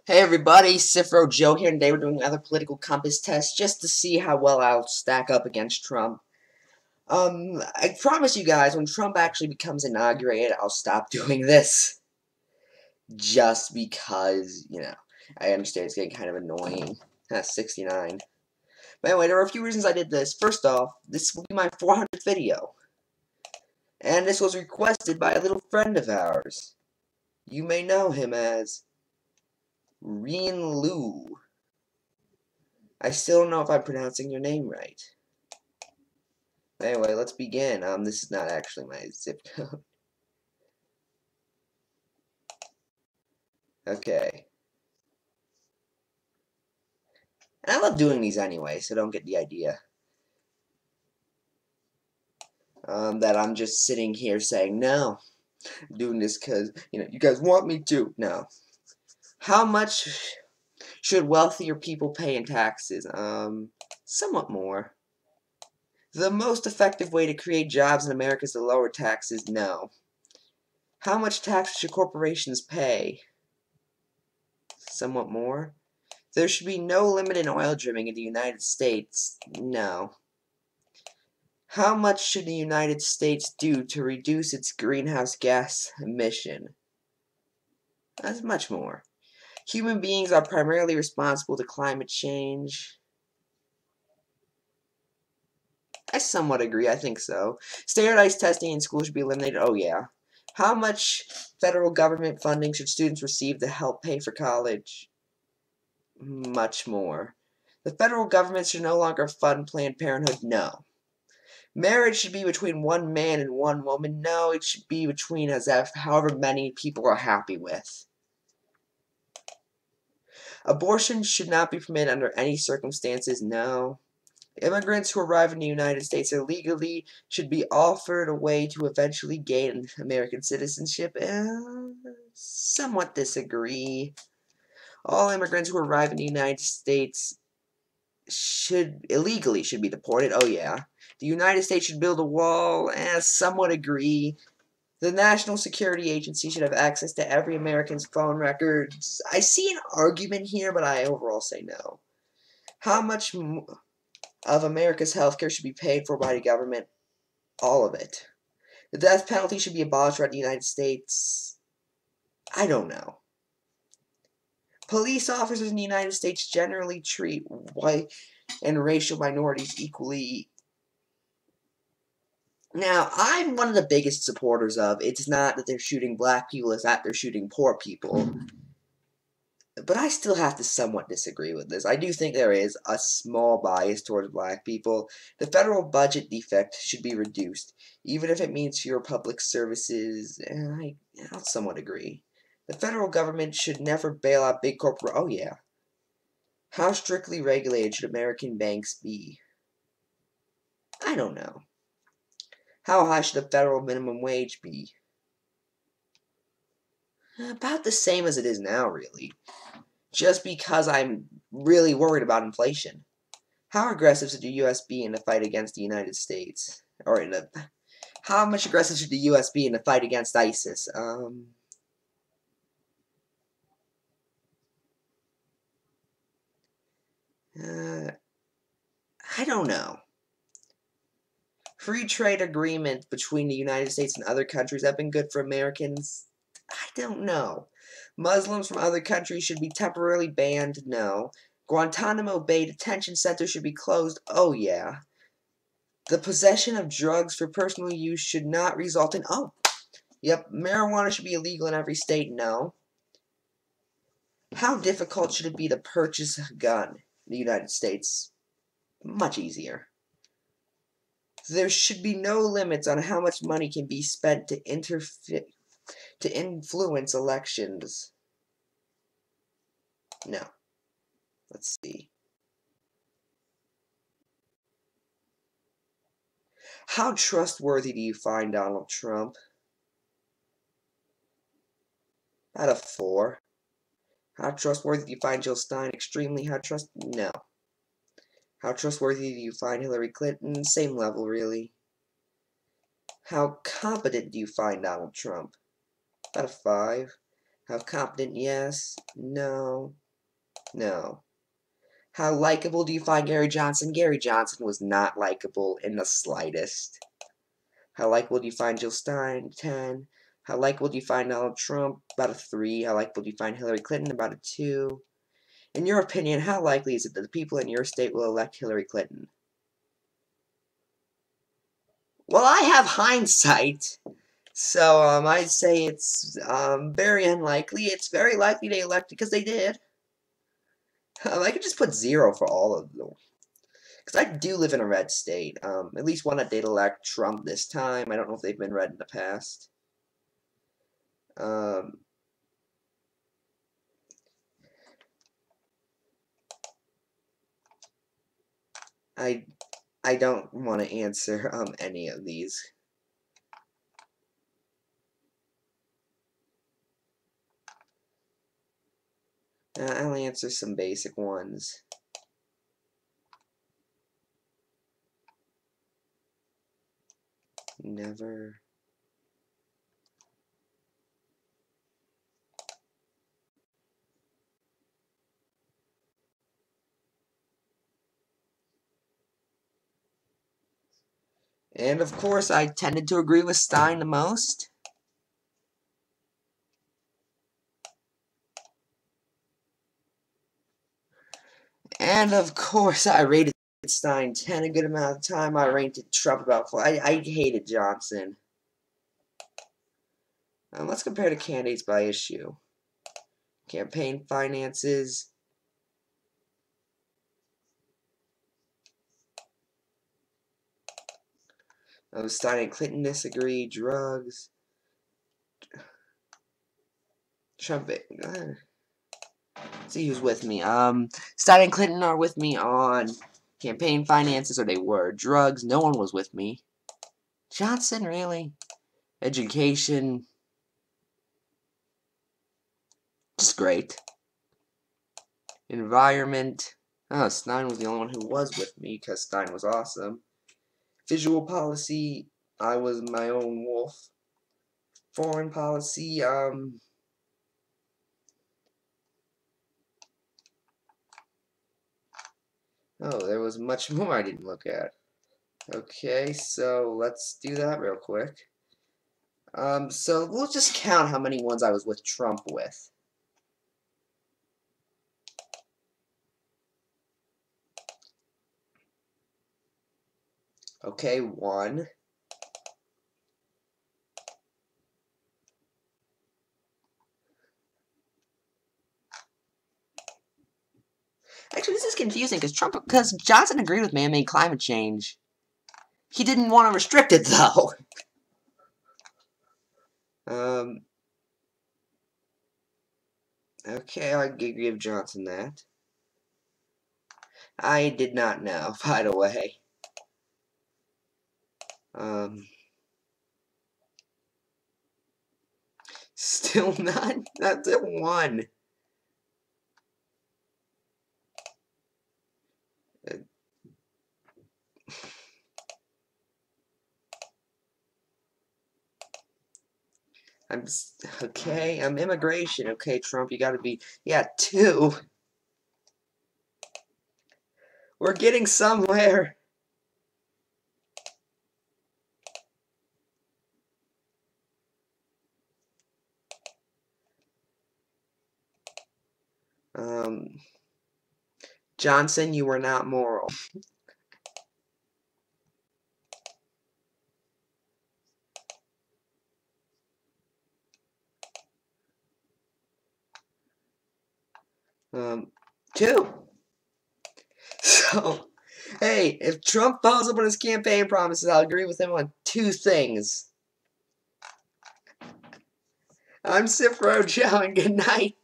Hey everybody, Cifro Joe here, and today we're doing another political compass test just to see how well I'll stack up against Trump. I promise you guys, when Trump actually becomes inaugurated, I'll stop doing this. Just because, I understand it's getting kind of annoying. 69. But anyway, there are a few reasons I did this. First off, this will be my 400th video. And this was requested by a little friend of ours. You may know him as Rien Lu. I still don't know if I'm pronouncing your name right. Anyway, let's begin. This is not actually my zip code. Okay. And I love doing these anyway, so don't get the idea. That I'm just sitting here saying, no, I'm doing this because, you guys want me to. No. How much should wealthier people pay in taxes? Somewhat more. The most effective way to create jobs in America is to lower taxes? No. How much tax should corporations pay? Somewhat more. There should be no limit in oil drilling in the United States. No. How much should the United States do to reduce its greenhouse gas emission? That's much more. Human beings are primarily responsible to climate change. I somewhat agree, I think so. Standardized testing in schools should be eliminated. Oh yeah. How much federal government funding should students receive to help pay for college? Much more. The federal government should no longer fund Planned Parenthood. No. Marriage should be between one man and one woman. No, it should be between however many people are happy with. Abortion should not be permitted under any circumstances. No. Immigrants who arrive in the United States illegally should be offered a way to eventually gain American citizenship. Somewhat disagree. All immigrants who arrive in the United States illegally should be deported. Oh yeah. The United States should build a wall. Somewhat agree. The National Security Agency should have access to every American's phone records. I see an argument here, but I overall say no. How much of America's healthcare should be paid for by the government? All of it. The death penalty should be abolished throughout the United States. I don't know. Police officers in the United States generally treat white and racial minorities equally. Now, I'm one of the biggest supporters of it's not that they're shooting black people, it's that they're shooting poor people. But I still have to somewhat disagree with this. I do think there is a small bias towards black people. The federal budget defect should be reduced, even if it means fewer public services, and I'll somewhat agree. The federal government should never bail out big corporate. Oh yeah. How strictly regulated should American banks be? I don't know. How high should the federal minimum wage be? About the same as it is now, really. Just because I'm really worried about inflation. How aggressive should the U.S. be in the fight against the United States? How much aggressive should the U.S. be in the fight against ISIS? I don't know. Free trade agreements between the United States and other countries have been good for Americans? I don't know. Muslims from other countries should be temporarily banned? No. Guantanamo Bay detention center should be closed? Oh yeah. The possession of drugs for personal use should not result in... Oh, yep, marijuana should be illegal in every state? No. How difficult should it be to purchase a gun in the United States? Much easier. There should be no limits on how much money can be spent to influence elections. No. Let's see. How trustworthy do you find Donald Trump? Out of 4. How trustworthy do you find Jill Stein? Extremely. No. How trustworthy do you find Hillary Clinton? Same level, really. How competent do you find Donald Trump? Out of 5. How competent? Yes. No. No. How likable do you find Gary Johnson? Gary Johnson was not likable in the slightest. How likable do you find Jill Stein? 10. How likable do you find Donald Trump? About a 3. How likable do you find Hillary Clinton? About a 2. In your opinion, how likely is it that the people in your state will elect Hillary Clinton? Well, I have hindsight, so I'd say it's very unlikely. It's very likely they elected because they did. I could just put 0 for all of them. Because I do live in a red state. At least one that did elect Trump this time. I don't know if they've been red in the past. I don't want to answer any of these. I'll answer some basic ones. Never. And of course, I tended to agree with Stein the most. And of course, I rated Stein 10 a good amount of time. I rated Trump about 4. I hated Johnson. Let's compare the candidates by issue. Campaign finances. Stein and Clinton disagree. Drugs. Trump. See who's with me. Stein and Clinton are with me on campaign finances, or they were. Drugs. No one was with me. Johnson, really? Education. Just great. Environment. Oh, Stein was the only one who was with me because Stein was awesome. Visual policy. I was my own wolf. Foreign policy. Oh, there was much more I didn't look at. Okay, so let's do that real quick. So we'll just count how many ones I was with Trump with. Okay, 1. Actually, this is confusing because Johnson agreed with man-made climate change. He didn't want to restrict it though. Okay, I'll give Johnson that. I did not know, by the way. Still not. That's a 1. Okay. Immigration. Okay, Trump, you gotta be. Yeah, 2. We're getting somewhere. Johnson, you were not moral. Um, 2. So, hey, if Trump follows up on his campaign promises, I'll agree with him on 2 things. I'm Ephrom, Joe, and good night.